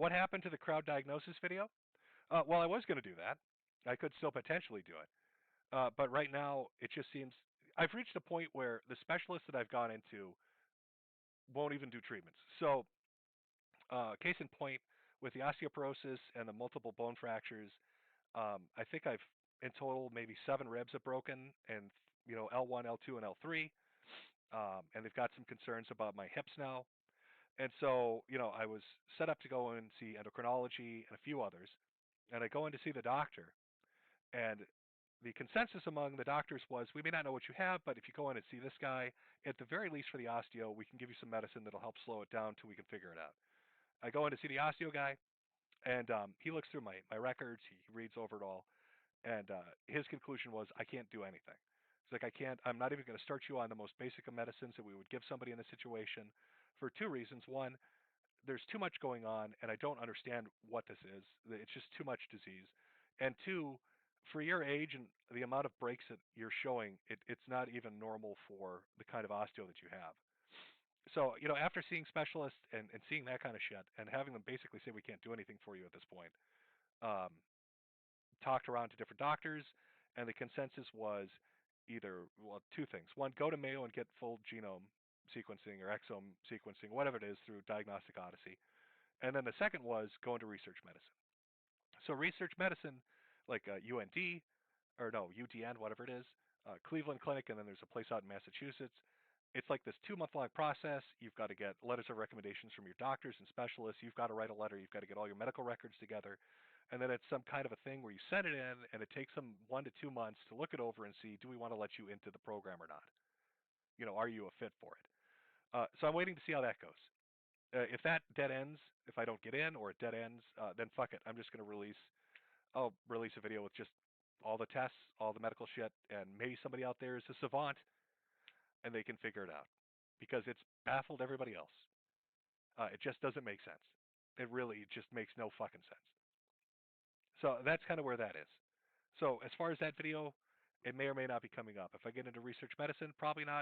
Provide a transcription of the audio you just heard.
What happened to the crowd diagnosis video? Well, I was going to do that. I could still potentially do it. But right now, it just seems I've reached a point where the specialists that I've gone into won't even do treatments. So, case in point, with the osteoporosis and the multiple bone fractures, I think I've in total maybe 7 ribs have broken, and L1, L2, and L3. And they've got some concerns about my hips now. And so, I was set up to go and see endocrinology and a few others. And I go in to see the doctor, and the consensus among the doctors was, we may not know what you have, but if you go in and see this guy, at the very least for the osteo, we can give you some medicine that'll help slow it down till we can figure it out. I go in to see the osteo guy, and he looks through my records, he reads over it all, and his conclusion was, I can't do anything. He's like, I'm not even going to start you on the most basic of medicines that we would give somebody in this situation for two reasons. One, there's too much going on, and I don't understand what this is. It's just too much disease. And two, for your age and the amount of breaks that you're showing, it's not even normal for the kind of osteo that you have. So, after seeing specialists and seeing that kind of shit and having them basically say we can't do anything for you at this point, um, talked around to different doctors, and the consensus was either, well, two things. One, go to Mayo and get full genome sequencing or exome sequencing, whatever it is, through Diagnostic Odyssey. And then the second was go into research medicine. So research medicine, like UND, or no, UDN, whatever it is, Cleveland Clinic, and then there's a place out in Massachusetts. It's like this 2 month long process. You've got to get letters of recommendations from your doctors and specialists. You've got to write a letter. You've got to get all your medical records together. And then it's some kind of a thing where you send it in, and it takes them 1 to 2 months to look it over and see, do we want to let you into the program or not? Are you a fit for it? So I'm waiting to see how that goes. If that dead ends, if I don't get in or it dead ends, then fuck it. I'm just going to I'll release a video with just all the tests, all the medical shit, and maybe somebody out there is a savant and they can figure it out because it's baffled everybody else. It just doesn't make sense. It really just makes no fucking sense. So that's kind of where that is. So as far as that video, it may or may not be coming up. If I get into research medicine, probably not.